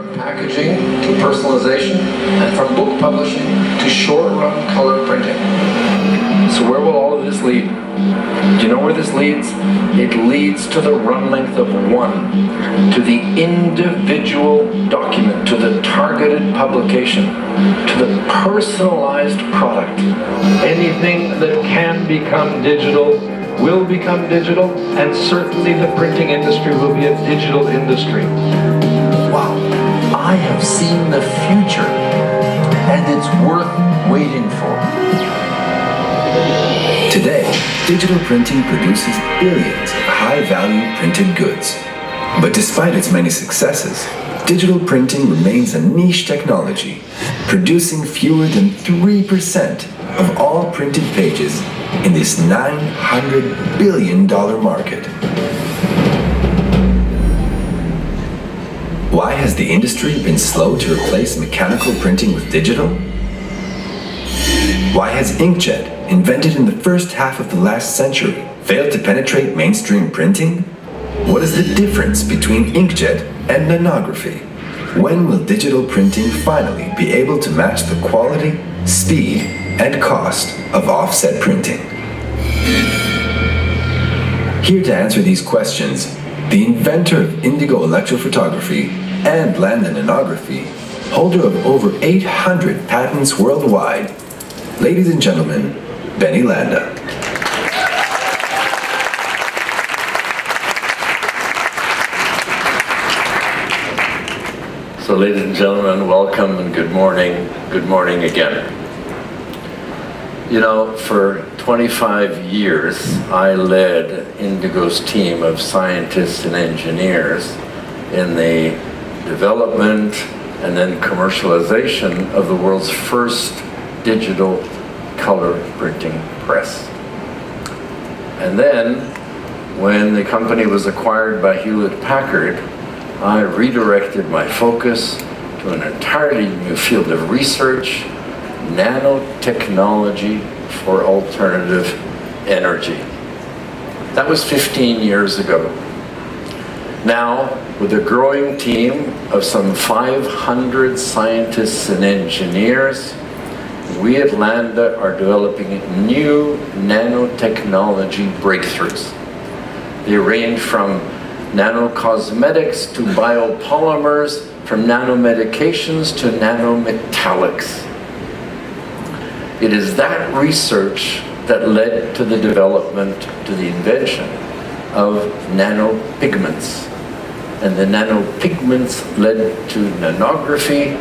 from packaging to personalization, and from book publishing to short-run color printing. So where will all of this lead? Do you know where this leads? It leads to the run length of one, to the individual document, to the targeted publication, to the personalized product. Anything that can become digital will become digital, and certainly the printing industry will be a digital industry. Wow, I have seen the future, and it's worth waiting for. Today, digital printing produces billions of high-value printed goods. But despite its many successes, digital printing remains a niche technology, producing fewer than 3% of all printed pages in this $900 billion market. Why has the industry been slow to replace mechanical printing with digital? Why has inkjet, invented in the first half of the last century, failed to penetrate mainstream printing? What is the difference between inkjet and nanography? When will digital printing finally be able to match the quality, speed, and cost of offset printing? Here to answer these questions, the inventor of indigo electrophotography and Landa Nanography, holder of over 800 patents worldwide, ladies and gentlemen, Benny Landa. So ladies and gentlemen, welcome and good morning. Good morning again. You know, for 25 years, I led Indigo's team of scientists and engineers in the development and then commercialization of the world's first digital color printing press. And then, when the company was acquired by Hewlett-Packard, I redirected my focus to an entirely new field of research, nanotechnology for alternative energy. That was 15 years ago. Now, with a growing team of some 500 scientists and engineers, we at Landa are developing new nanotechnology breakthroughs. They range from nanocosmetics to biopolymers, from nanomedications to nanometallics. It is that research that led to the development, to the invention of nanopigments. And the nanopigments led to nanography,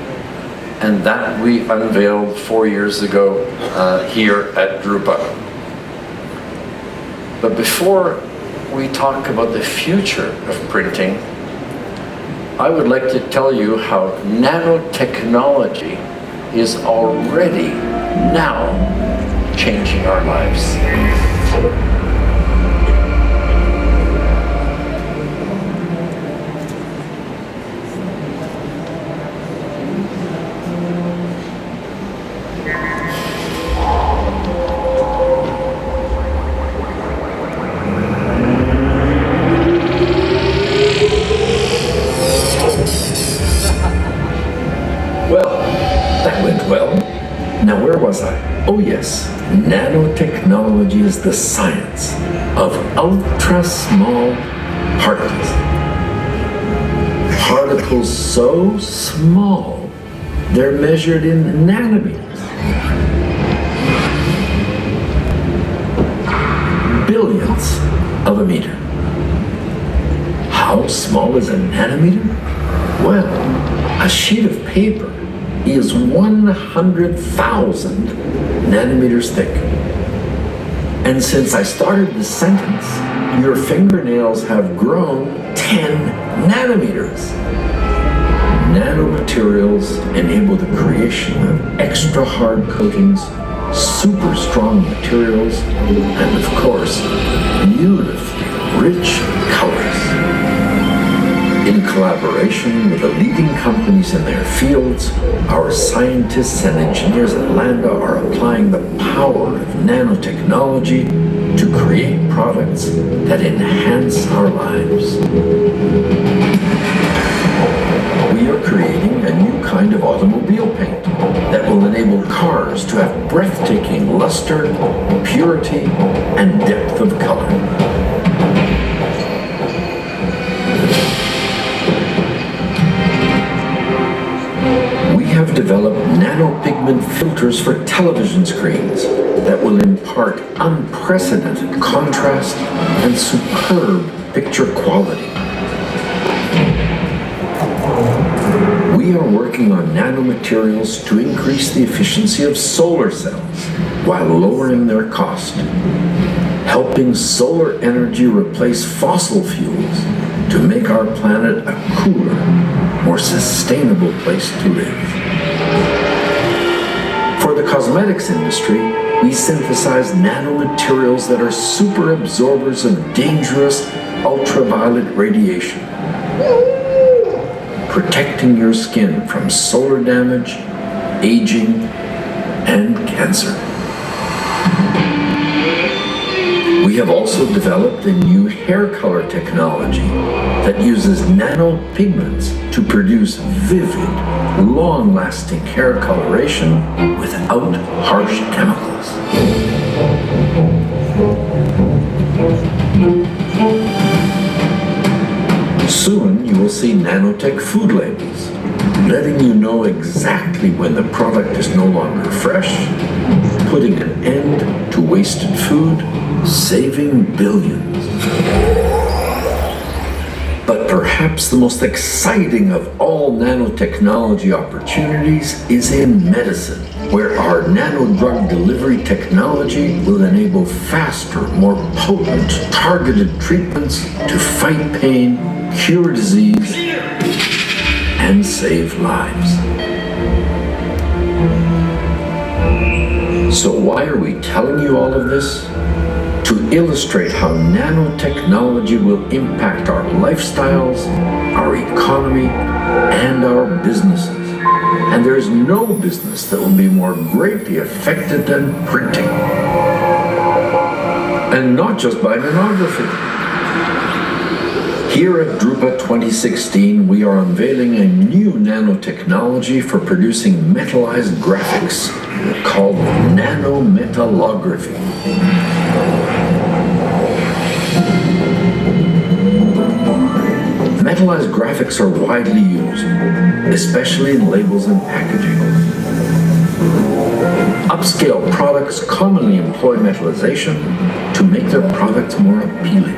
and that we unveiled 4 years ago here at drupa. But before we talk about the future of printing, I would like to tell you how nanotechnology is already now changing our lives. Now where was I? Oh yes, nanotechnology is the science of ultra-small particles. Particles so small, they're measured in nanometers. Billionths of a meter. How small is a nanometer? Well, a sheet of paper is 100,000 nanometers thick. And since I started this sentence, your fingernails have grown 10 nanometers. Nanomaterials enable the creation of extra hard coatings, super strong materials, and of course, beautifully rich colors. In collaboration with the leading companies in their fields, our scientists and engineers at Landa are applying the power of nanotechnology to create products that enhance our lives. We are creating kind of automobile paint that will enable cars to have breathtaking luster, purity, and depth of color. We have developed nanopigment filters for television screens that will impart unprecedented contrast and superb picture quality. We are working on nanomaterials to increase the efficiency of solar cells while lowering their cost, helping solar energy replace fossil fuels to make our planet a cooler, more sustainable place to live. For the cosmetics industry, we synthesize nanomaterials that are super absorbers of dangerous ultraviolet radiation, protecting your skin from solar damage, aging, and cancer. We have also developed a new hair color technology that uses nanopigments to produce vivid, long-lasting hair coloration without harsh chemicals. Soon you will see nanotech food labels, letting you know exactly when the product is no longer fresh, putting an end to wasted food, saving billions. But perhaps the most exciting of all nanotechnology opportunities is in medicine, where our nano-drug delivery technology will enable faster, more potent, targeted treatments to fight pain, cure disease, and save lives. So why are we telling you all of this? To illustrate how nanotechnology will impact our lifestyles, our economy, and our businesses. And there is no business that will be more greatly affected than printing. And not just by nanography. Here at drupa 2016, we are unveiling a new nanotechnology for producing metallized graphics called Nano Metallography. Metallized graphics are widely used, especially in labels and packaging. Upscale products commonly employ metallization to make their products more appealing.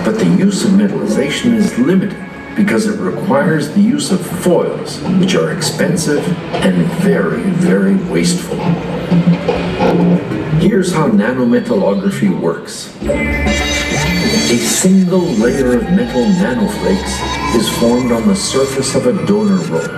But the use of metallization is limited because it requires the use of foils, which are expensive and very, very wasteful. Here's how nanometallography works. A single layer of metal nanoflakes is formed on the surface of a donor roll.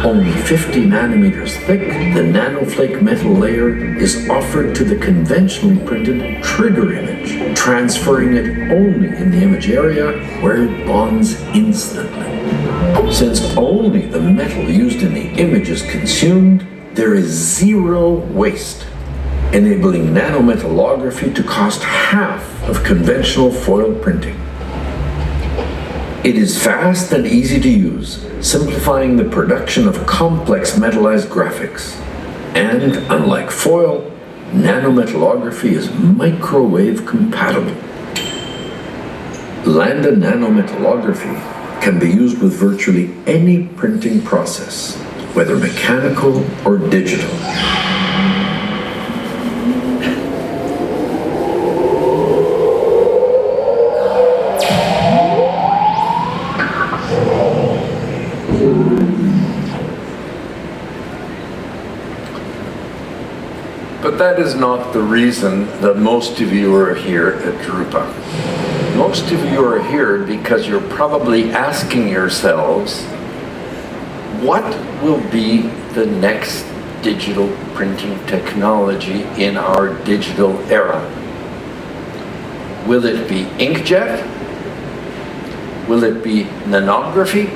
Only 50 nanometers thick, the nanoflake metal layer is offered to the conventionally printed trigger image, transferring it only in the image area where it bonds instantly. Since only the metal used in the image is consumed, there is zero waste, enabling nanometallography to cost half of conventional foil printing. It is fast and easy to use, simplifying the production of complex metallized graphics. And unlike foil, nanometallography is microwave compatible. Landa Nanography can be used with virtually any printing process, whether mechanical or digital. But that is not the reason that most of you are here at drupa. Most of you are here because you're probably asking yourselves, what will be the next digital printing technology in our digital era? Will it be inkjet? Will it be nanography?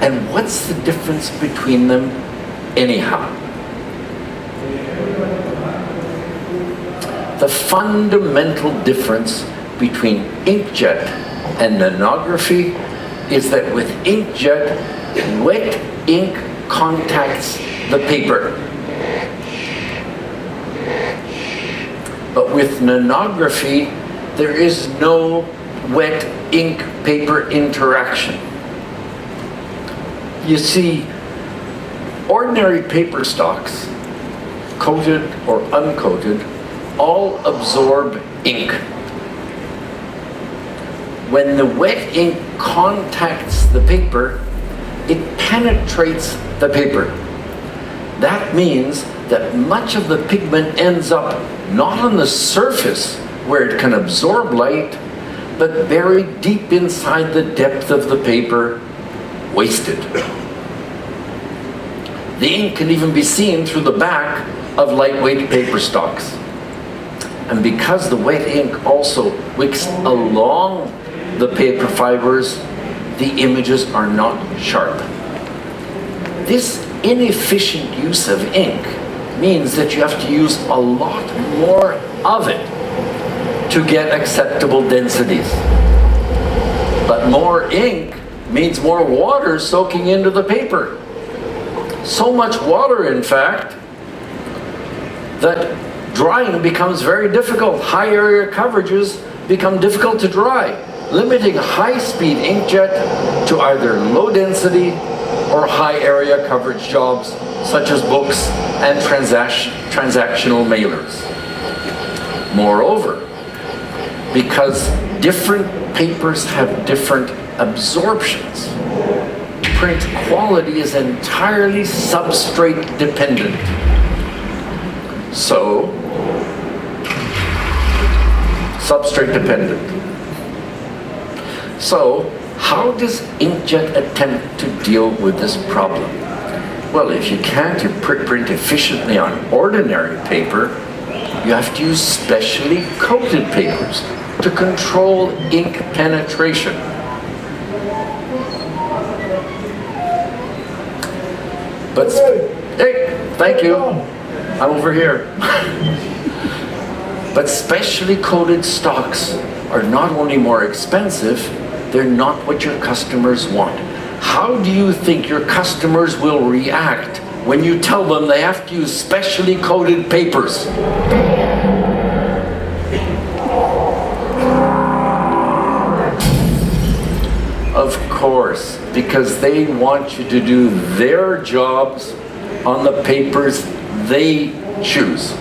And what's the difference between them anyhow? The fundamental difference between inkjet and nanography is that with inkjet, wet ink contacts the paper. But with nanography, there is no wet ink paper interaction. You see, ordinary paper stocks, coated or uncoated, all absorb ink. When the wet ink contacts the paper, it penetrates the paper. That means that much of the pigment ends up not on the surface where it can absorb light, but buried deep inside the depth of the paper, wasted. The ink can even be seen through the back of lightweight paper stocks. And because the wet ink also wicks along the paper fibers, the images are not sharp. This inefficient use of ink means that you have to use a lot more of it to get acceptable densities. But more ink means more water soaking into the paper. So much water, in fact, that drying becomes very difficult. High area coverages become difficult to dry, limiting high-speed inkjet to either low density or high area coverage jobs such as books and transactional mailers. Moreover, because different papers have different absorptions, print quality is entirely substrate dependent. So, substrate dependent. So, how does inkjet attempt to deal with this problem? Well, if you can't print efficiently on ordinary paper, you have to use specially coated papers to control ink penetration. But, hey, thank you. I'm over here. But specially coated stocks are not only more expensive, they're not what your customers want. How do you think your customers will react when you tell them they have to use specially coated papers? Of course, because they want you to do their jobs on the papers they choose.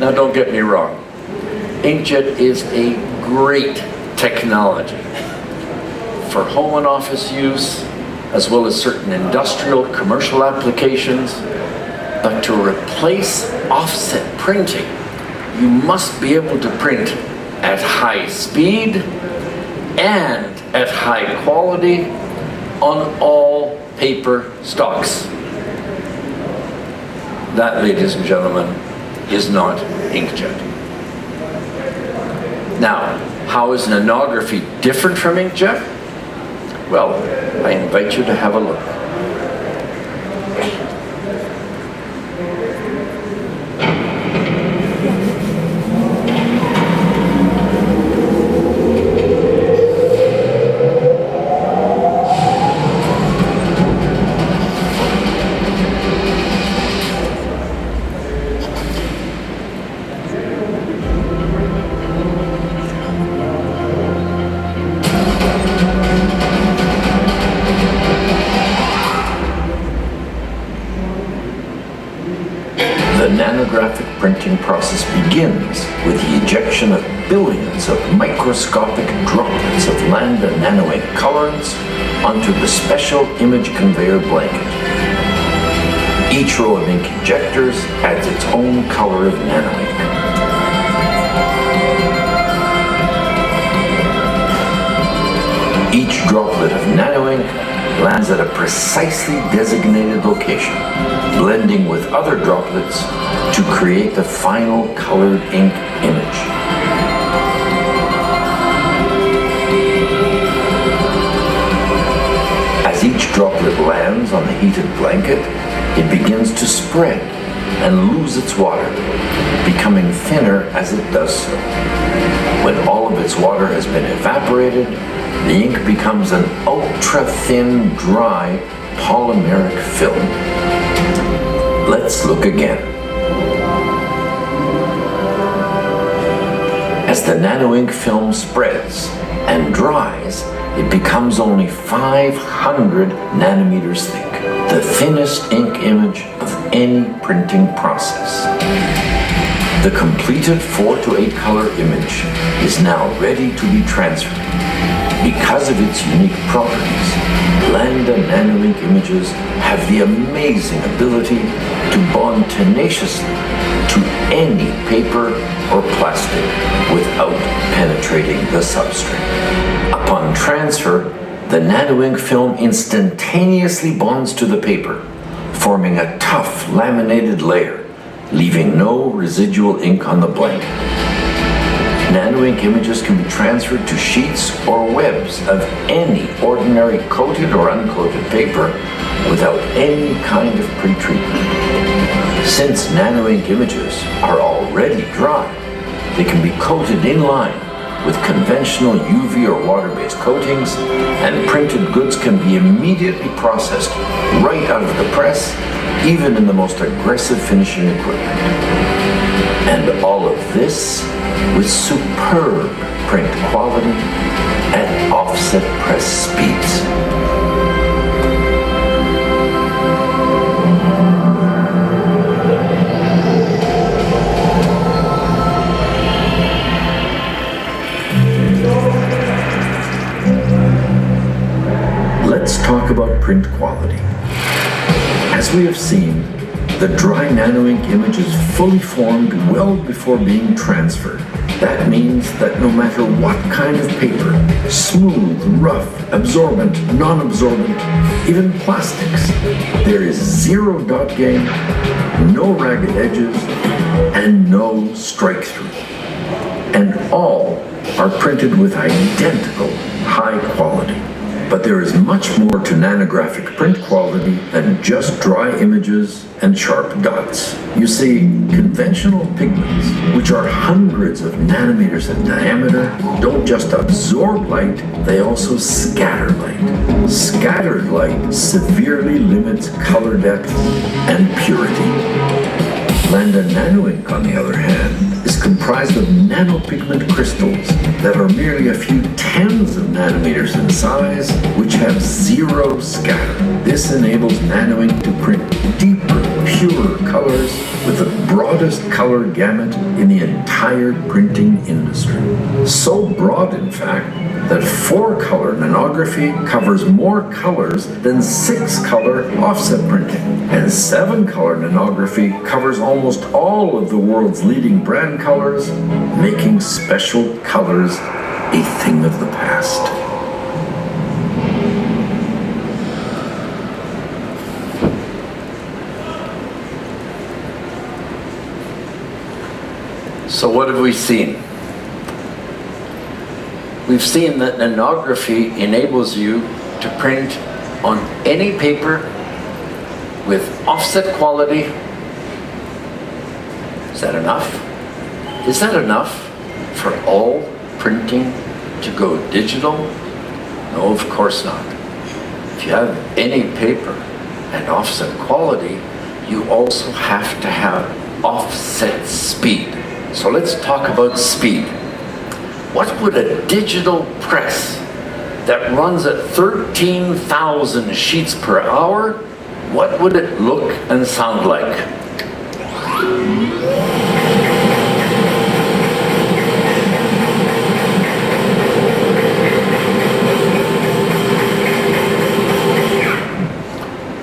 Now, don't get me wrong. Inkjet is a great technology for home and office use, as well as certain industrial, commercial applications. But to replace offset printing, you must be able to print at high speed and at high quality on all paper stocks. That, ladies and gentlemen, is not inkjet. Now, how is nanography different from inkjet? Well, I invite you to have a look. The nanographic printing process begins with the ejection of billions of microscopic droplets of Landa Nano colorants onto the special image conveyor blanket. Each row of ink ejectors adds its own color of nano ink. Each droplet of nano ink lands at a precisely designated location, blending with other droplets to create the final colored ink image. As each droplet lands on the heated blanket, it begins to spread and lose its water, becoming thinner as it does so. When all of its water has been evaporated, the ink becomes an ultra-thin, dry, polymeric film. Let's look again. As the nano ink film spreads and dries, it becomes only 500 nanometers thick, the thinnest ink image of any printing process. The completed 4 to 8 color image is now ready to be transferred. Because of its unique properties, Landa Nano Ink images have the amazing ability to bond tenaciously to any paper or plastic without penetrating the substrate. Upon transfer, the nano ink film instantaneously bonds to the paper, forming a tough laminated layer, leaving no residual ink on the blanket. Nano ink images can be transferred to sheets or webs of any ordinary coated or uncoated paper without any kind of pre-treatment. Since nano ink images are already dry, they can be coated in line with conventional UV or water-based coatings, and printed goods can be immediately processed right out of the press, even in the most aggressive finishing equipment. And all of this with superb print quality at offset press speeds. Let's talk about print quality. As we have seen, the dry nano ink image is fully formed well before being transferred. That means that no matter what kind of paper, smooth, rough, absorbent, non-absorbent, even plastics, there is zero dot gain, no ragged edges, and no strike through. And all are printed with identical high quality. But there is much more to nanographic print quality than just dry images and sharp dots. You see, conventional pigments, which are hundreds of nanometers in diameter, don't just absorb light, they also scatter light. Scattered light severely limits color depth and purity. Landa Nano Ink, on the other hand, is comprised of nanopigment crystals that are merely a few tens of nanometers in size, which have zero scatter. This enables nano ink to print deeper, purer colors with the broadest color gamut in the entire printing industry. So broad, in fact, that 4-color nanography covers more colors than 6-color offset printing. And 7-color nanography covers almost all of the world's leading brand colors, making special colors a thing of the past. So what have we seen? We've seen that nanography enables you to print on any paper with offset quality. Is that enough? Is that enough for all printing to go digital? No, of course not. If you have any paper and offset quality, you also have to have offset speed. So let's talk about speed. What would a digital press that runs at 13,000 sheets per hour, what would it look and sound like?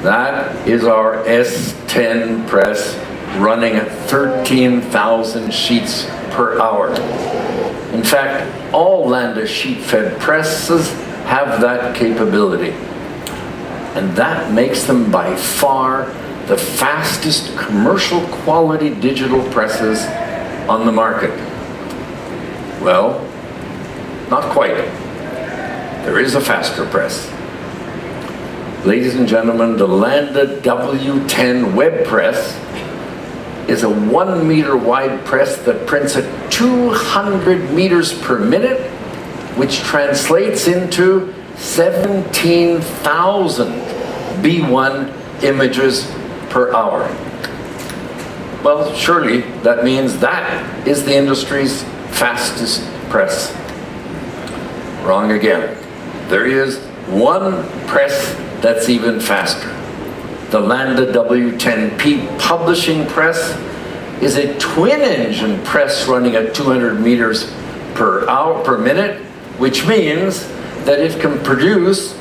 That is our S10 press running at 13,000 sheets per hour. In fact, all Landa sheet-fed presses have that capability. And that makes them by far the fastest commercial quality digital presses on the market. Well, not quite. There is a faster press. Ladies and gentlemen, the Landa W10 web press is a 1 meter wide press that prints at 200 meters per minute, which translates into 17,000 B1 images per hour. Well, surely that means that is the industry's fastest press. Wrong again. There is one press that's even faster. The Landa W10P publishing press is a twin-engine press running at 200 meters per minute, which means that it can produce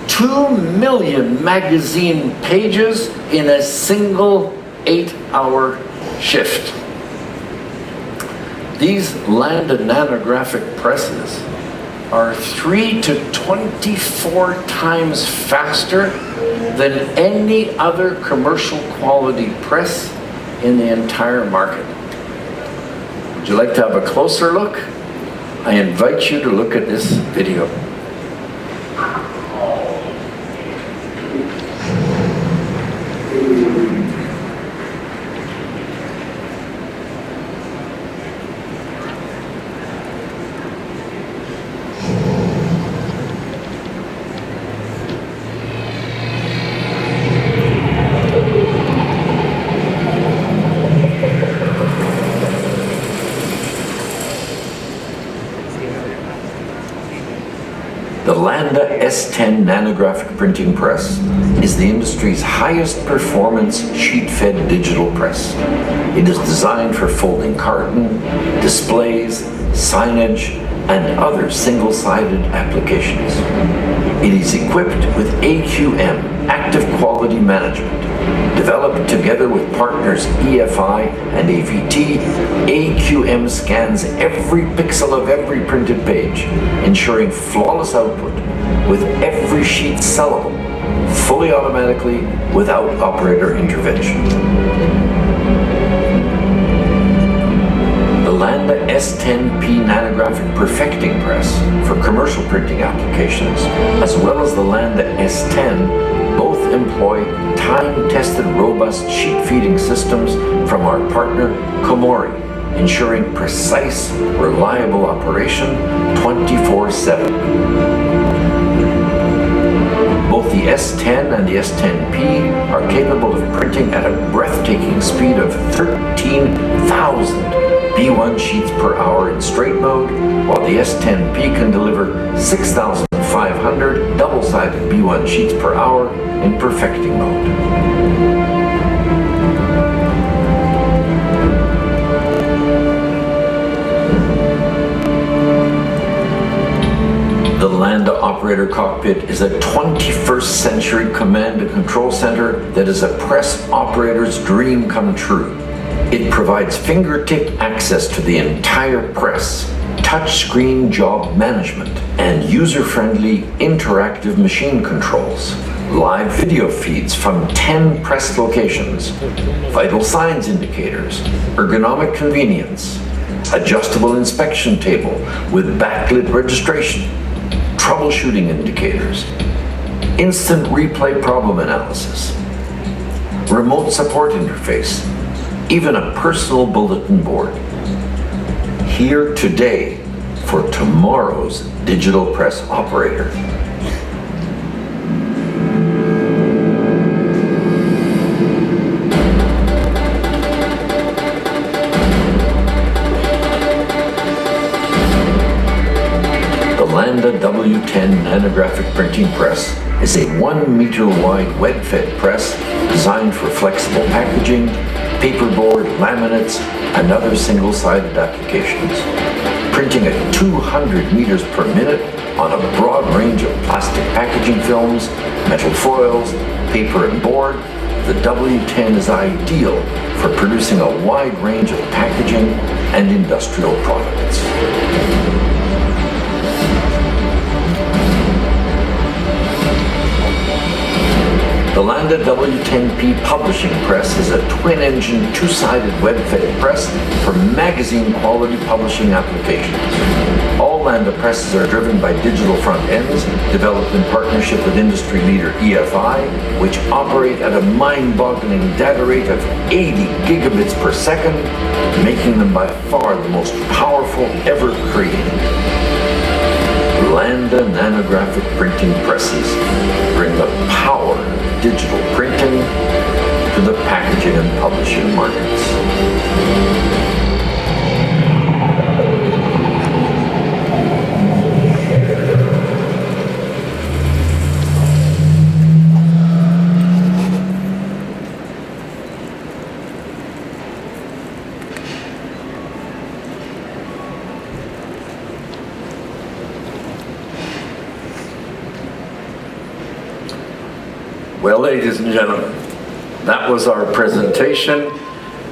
2 million magazine pages in a single 8-hour shift. These Landa Nanographic presses are 3 to 24 times faster than any other commercial quality press in the entire market. Would you like to have a closer look? I invite you to look at this video. The Landa S10 nanographic printing press is the industry's highest performance sheet-fed digital press. It is designed for folding carton, displays, signage, and other single-sided applications. It is equipped with AQM, Active Quality Management. Developed together with partners EFI and AVT, AQM scans every pixel of every printed page, ensuring flawless output, with every sheet sellable, fully automatically, without operator intervention. The Landa S10P nanographic perfecting press for commercial printing applications, as well as the Landa S10, both employ time-tested robust sheet feeding systems from our partner Komori, ensuring precise, reliable operation 24/7. Both the S10 and the S10P are capable of printing at a breathtaking speed of 13,000 B1 sheets per hour in straight mode, while the S10P can deliver 6,500 double-sided B1 sheets per hour in perfecting mode. The Landa Operator Cockpit is a 21st century command and control center that is a press operator's dream come true. It provides fingertip access to the entire press, touchscreen job management, and user-friendly interactive machine controls. Live video feeds from 10 press locations, vital signs indicators, ergonomic convenience, adjustable inspection table with backlit registration, troubleshooting indicators, instant replay problem analysis, remote support interface, even a personal bulletin board. Here today for tomorrow's digital press operator. The Landa W10 nanographic printing press is a 1 meter wide web-fed press designed for flexible packaging, paperboard, laminates, and other single-sided applications. Printing at 200 meters per minute on a broad range of plastic packaging films, metal foils, paper and board, the W10 is ideal for producing a wide range of packaging and industrial products. The Landa W10P publishing press is a twin-engine, two-sided web-fed press for magazine-quality publishing applications. All Landa presses are driven by digital front ends, developed in partnership with industry leader EFI, which operate at a mind-boggling data rate of 80 gigabits per second, making them by far the most powerful ever created. Landa Nanographic printing presses bring the power of digital printing to the packaging and publishing markets. Well, ladies and gentlemen, that was our presentation.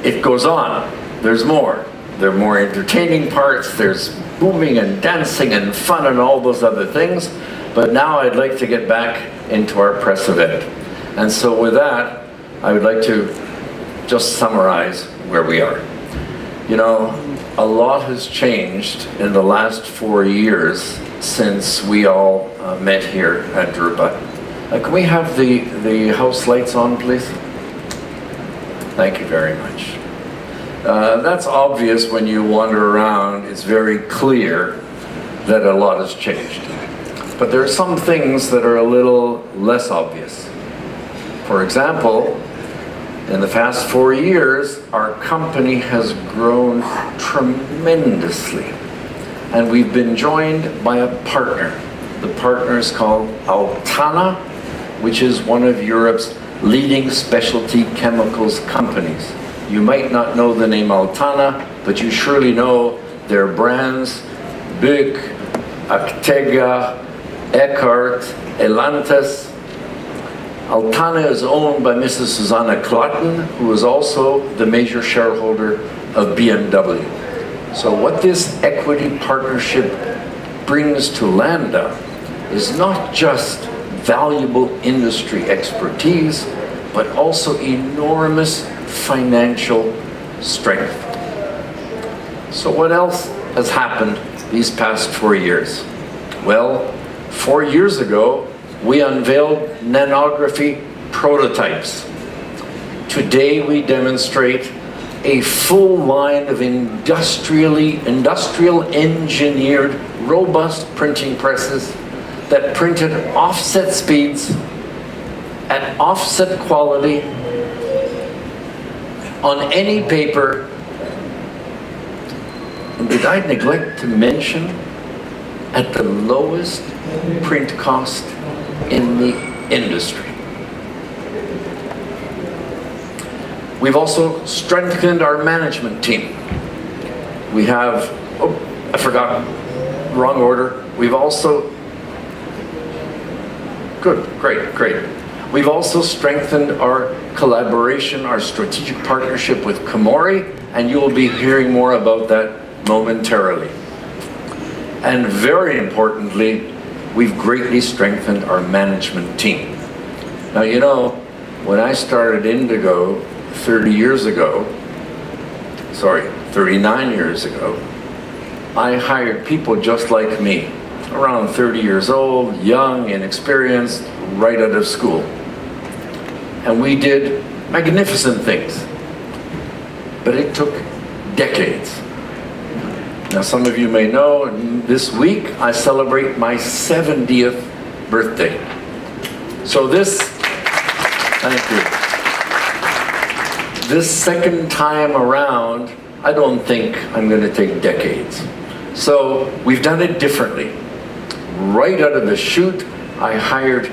It goes on. There's more. There are more entertaining parts. There's moving and dancing and fun and all those other things. But now I'd like to get back into our press event. And so with that, I would like to just summarize where we are. You know, a lot has changed in the last 4 years since we all met here at drupa. Can we have the house lights on, please? Thank you very much. That's obvious when you wander around. It's very clear that a lot has changed. But there are some things that are a little less obvious. For example, in the past 4 years, our company has grown tremendously. And we've been joined by a partner. The partner is called Altana, which is one of Europe's leading specialty chemicals companies. You might not know the name Altana, but you surely know their brands, Bück, Actega, Eckhart, Elantes. Altana is owned by Mrs. Susanna Klatten, who is also the major shareholder of BMW. So what this equity partnership brings to Landa is not just valuable industry expertise, but also enormous financial strength. So what else has happened these past 4 years? Well, 4 years ago, we unveiled nanography prototypes. Today, we demonstrate a full line of industrial engineered, robust printing presses that print at offset speeds, at offset quality, on any paper. And did I neglect to mention, at the lowest print cost in the industry. We've also strengthened our management team. We have, I forgot, wrong order. We've also, great. We've also strengthened our collaboration, our strategic partnership with Komori, and you will be hearing more about that momentarily. And very importantly, we've greatly strengthened our management team. Now, you know, when I started Indigo 39 years ago, I hired people just like me, around 30 years old, young, inexperienced, right out of school. And we did magnificent things. But it took decades. Now, some of you may know, this week I celebrate my 70th birthday. So thank you. This second time around, I don't think I'm going to take decades. So we've done it differently. Right out of the chute, I hired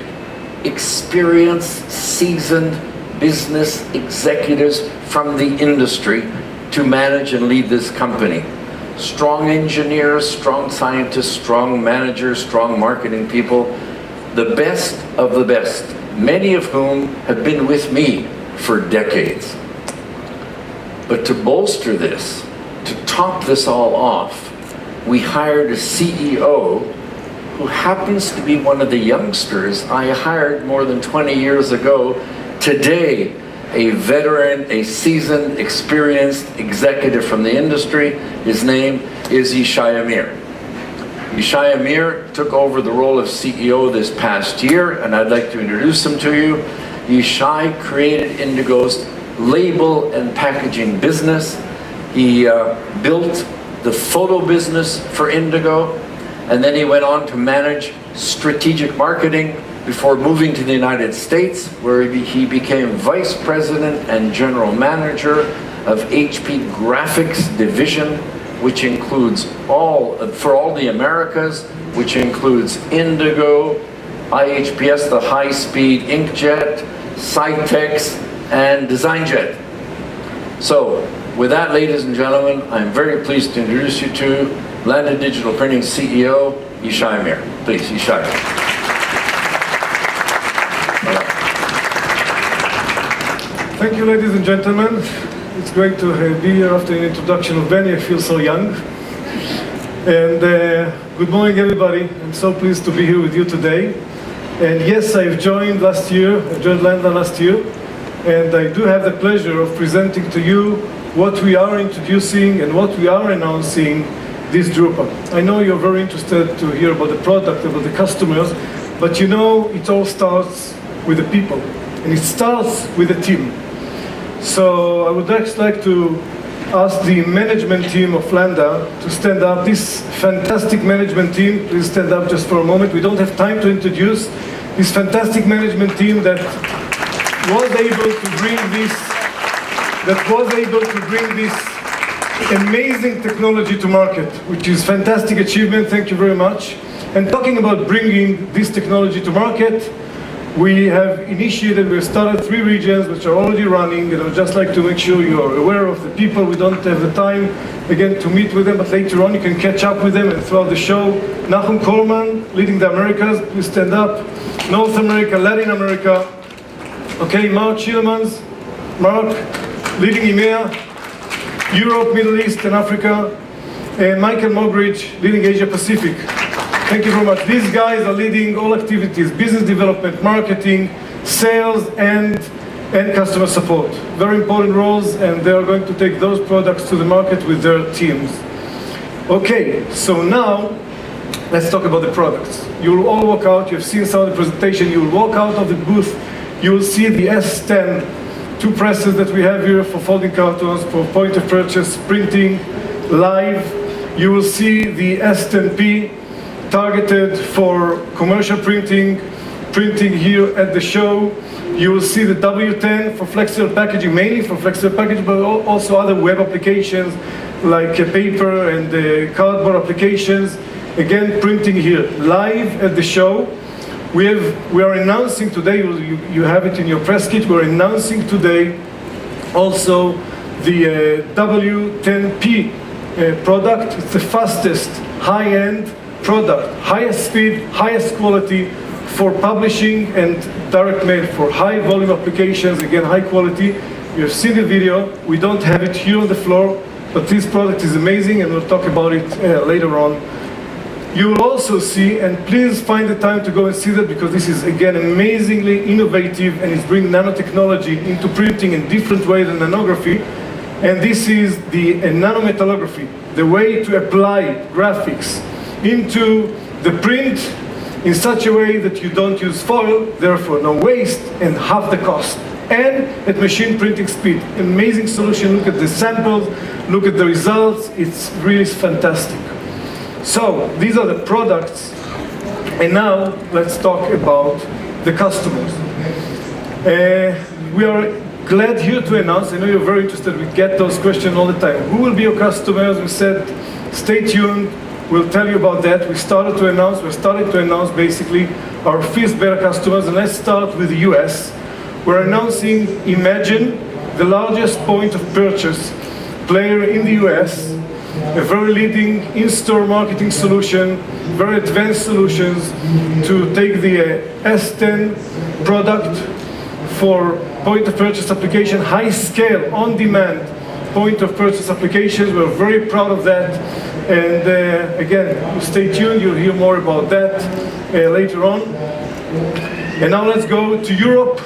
experienced, seasoned business executives from the industry to manage and lead this company. Strong engineers, strong scientists, strong managers, strong marketing people, the best of the best, many of whom have been with me for decades. But to bolster this, to top this all off, we hired a CEO who happens to be one of the youngsters I hired more than 20 years ago. Today, a veteran, a seasoned, experienced executive from the industry. His name is Yishai Amir. Yishai Amir took over the role of CEO this past year, and I'd like to introduce him to you. Yishai created Indigo's label and packaging business. He built the photo business for Indigo, and then he went on to manage strategic marketing before moving to the United States, where he became vice president and general manager of HP Graphics Division, which includes for all the Americas, which includes Indigo, IHPS, the high-speed inkjet, Cytex, and DesignJet. So, with that, ladies and gentlemen, I'm very pleased to introduce you to Landa Digital Printing CEO, Yishai Amir. Please, Yishai. Thank you, ladies and gentlemen. It's great to be here after an introduction of Benny. I feel so young. And good morning, everybody. I'm so pleased to be here with you today. And yes, I've joined last year. I joined Landa last year. And I do have the pleasure of presenting to you what we are introducing and what we are announcing this drupa. I know you're very interested to hear about the product, about the customers, but you know it all starts with the people. And it starts with the team. So I would just like to ask the management team of Landa to stand up. This fantastic management team, please stand up just for a moment. We don't have time to introduce this fantastic management team that was able to bring this amazing technology to market, which is fantastic achievement. Thank you very much. And talking about bringing this technology to market, we have started 3 regions which are already running, and I would just like to make sure you are aware of the people. We don't have the time, again, to meet with them, but later on you can catch up with them and throughout the show. Nahum Coleman, leading the Americas, please stand up. North America, Latin America. Okay, Mark Schillemans, Mark, leading EMEA, Europe, Middle East, and Africa. And Michael Mogridge, leading Asia Pacific. Thank you very much. These guys are leading all activities, business development, marketing, sales, and customer support. Very important roles, and they are going to take those products to the market with their teams. Okay, so now, let's talk about the products. You will all walk out, you've seen some of the presentation, you will walk out of the booth, you will see the S10, 2 presses that we have here for folding cartons, for point of purchase, printing, live. You will see the S10P, targeted for commercial printing here at the show. You will see the W10 for flexible packaging, mainly for flexible packaging, but also other web applications like paper and cardboard applications. Again, printing here live at the show. We are announcing today, you have it in your press kit, we're announcing today also the W10P product. It's the fastest high-end product, highest speed, highest quality for publishing and direct mail for high volume applications, again high quality. You have seen the video, we don't have it here on the floor, but this product is amazing and we'll talk about it later on. You will also see, and please find the time to go and see that, because this is again amazingly innovative and it's bringing nanotechnology into printing in different ways than nanography. And this is the Nano Metallography, the way to apply graphics into the print in such a way that you don't use foil, therefore no waste and half the cost. And at machine printing speed. Amazing solution. Look at the samples, look at the results. It's really fantastic. So these are the products. And now let's talk about the customers. We are glad here to announce, I know you're very interested, we get those questions all the time. Who will be your customers? We said, stay tuned. We'll tell you about that. We're starting to announce basically our 5th beta customers, and let's start with the US. We're announcing Imagine, the largest point of purchase player in the US, a very leading in-store marketing solution, very advanced solutions to take the S10 product for point of purchase application, high scale, on demand point of purchase applications. We're very proud of that. And again, stay tuned, you'll hear more about that later on. And now let's go to Europe.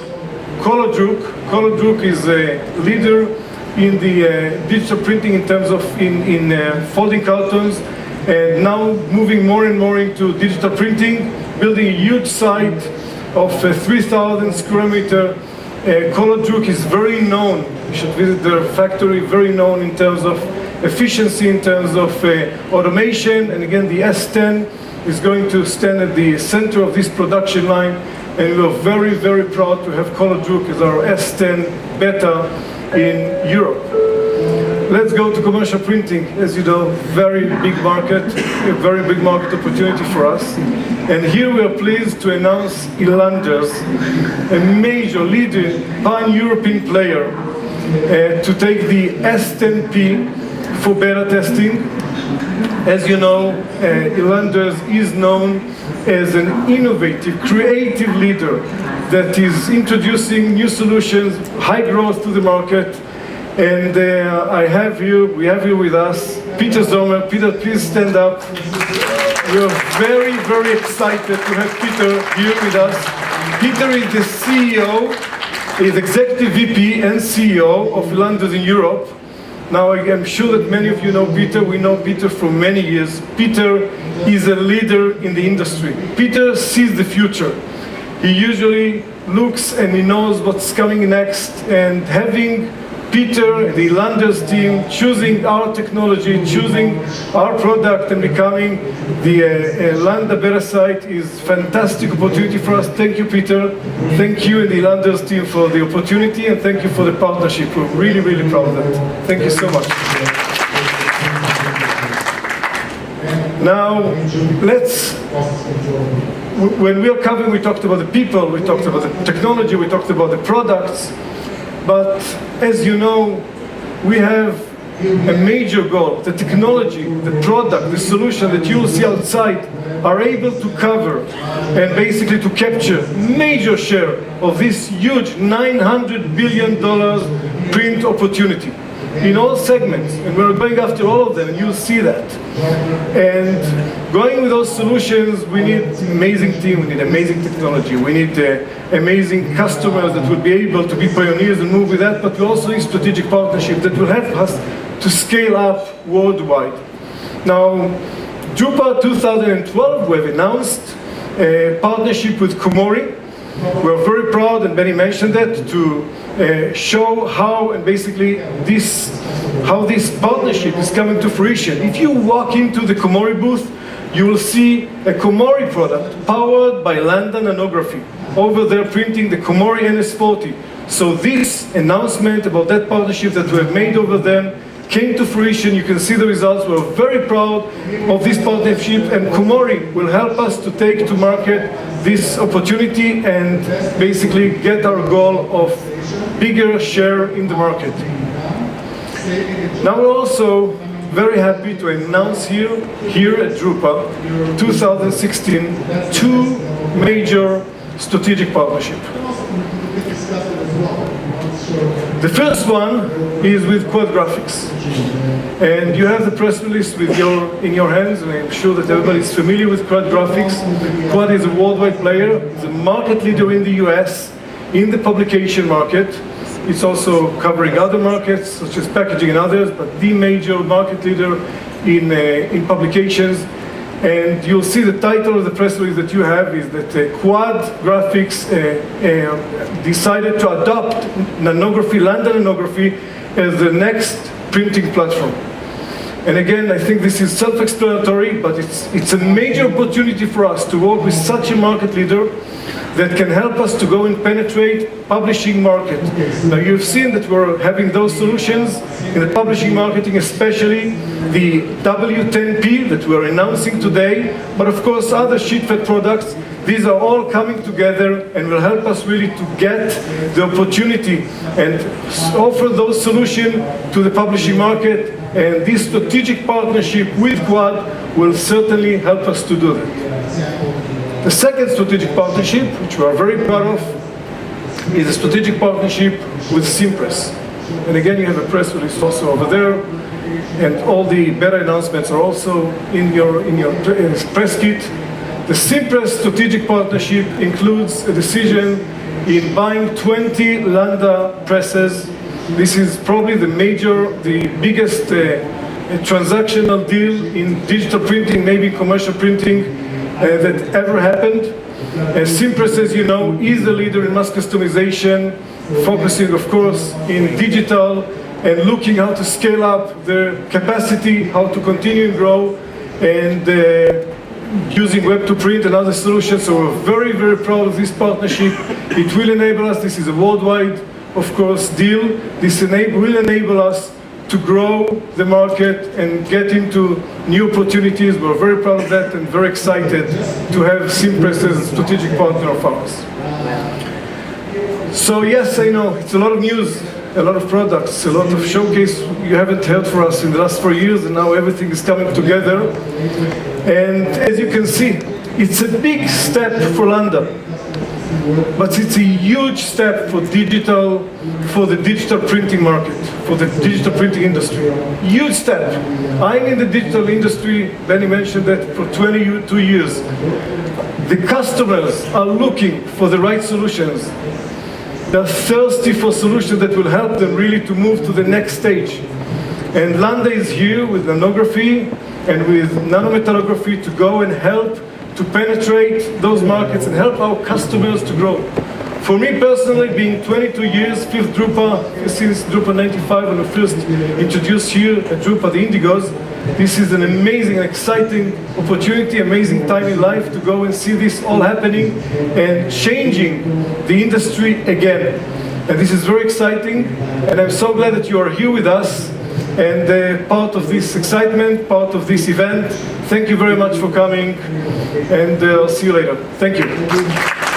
Colordruk. Colordruk is a leader in the digital printing in terms of in folding cartons. and now moving more and more into digital printing, building a huge site of 3,000 square meter. Color is very known. You should visit their factory, very known in terms of efficiency, in terms of automation, and again the S10 is going to stand at the center of this production line, and we are very, very proud to have Color as our S10 beta in Europe. Let's go to commercial printing. As you know, very big market, a very big market opportunity for us. And here we are pleased to announce Landa, a major leading pan-European player, to take the S10P for beta testing. As you know, Landa is known as an innovative, creative leader that is introducing new solutions, high growth to the market. And we have here with us Peter Zomer. Peter, please stand up. We are very, very excited to have Peter here with us. Peter is the CEO, is Executive VP and CEO of Landa in Europe. Now, I'm sure that many of you know Peter. We know Peter for many years. Peter is a leader in the industry. Peter sees the future. He usually looks and he knows what's coming next, and having Peter, the Landa's team, choosing our technology, choosing our product and becoming the Landa beta site is fantastic opportunity for us. Thank you, Peter. Thank you and the Landa's team for the opportunity, and thank you for the partnership. We're really, really proud of that. Thank you so much. Now, when we are covering, we talked about the people, we talked about the technology, we talked about the products. But as you know, we have a major goal. The technology, the product, the solution that you will see outside are able to cover and basically to capture major share of this huge $900 billion print opportunity in all segments. And we're going after all of them, and you'll see that. And going with those solutions, we need an amazing team, we need amazing technology, we need amazing customers that will be able to be pioneers and move with that, but we also need strategic partnership that will help us to scale up worldwide. Now, drupa 2012, we've announced a partnership with Komori. We're very proud, and Benny mentioned that, to show how and basically how this partnership is coming to fruition. If you walk into the Komori booth, you will see a Komori product powered by Landa Nanography. Over there printing the Komori NS40. So this announcement about that partnership that we have made over there came to fruition. You can see the results. We're very proud of this partnership, and Komori will help us to take to market this opportunity and basically get our goal of bigger share in the market. Now we're also very happy to announce here at drupa 2016 two major strategic partnerships. The first one is with Quad Graphics. And you have the press release in your hands, and I'm sure that everybody is familiar with Quad Graphics. Quad is a worldwide player, it's a market leader in the US, in the publication market. It's also covering other markets, such as packaging and others, but the major market leader in publications. And you'll see the title of the press release that you have is that Quad Graphics decided to adopt nanography, Landa Nanography, as the next printing platform. And again, I think this is self-explanatory, but it's a major opportunity for us to work with such a market leader that can help us to go and penetrate publishing market. Now you've seen that we're having those solutions in the publishing marketing, especially the W10P that we're announcing today, but of course other sheet-fed products. These are all coming together and will help us really to get the opportunity and offer those solutions to the publishing market, and this strategic partnership with Quad will certainly help us to do that. The second strategic partnership, which we are very proud of, is a strategic partnership with Simpress. And again, you have a press release also over there, and all the beta announcements are also in your press kit. The Simpress strategic partnership includes a decision in buying 20 Landa presses. This is probably the biggest transactional deal in digital printing, maybe commercial printing, that ever happened. Cimpress, as you know, is the leader in mass customization, focusing, of course, in digital and looking how to scale up their capacity, how to continue and grow, and using web to print and other solutions. So we're very, very proud of this partnership. It will enable us, this is a worldwide, of course, deal. This will enable us to grow the market and get into new opportunities. We're very proud of that and very excited to have Cimpress as a strategic partner of ours. So yes, I know, it's a lot of news, a lot of products, a lot of showcase you haven't heard from us in the last 4 years, and now everything is coming together. And as you can see, it's a big step for Landa, but it's a huge step for the digital printing market, for the digital printing industry. Huge step. I'm in the digital industry, Benny mentioned that, for 22 years. The customers are looking for the right solutions. They're thirsty for solutions that will help them really to move to the next stage. And Landa is here with nanography and with Nano Metallography to go and help to penetrate those markets and help our customers to grow. For me personally, being 22 years, fifth drupa, since drupa 95 when we first introduced here at drupa the Indigos, this is an amazing and exciting opportunity, amazing time in life to go and see this all happening and changing the industry again. And this is very exciting, and I'm so glad that you are here with us and part of this excitement, part of this event. Thank you very much for coming, and I'll see you later. Thank you.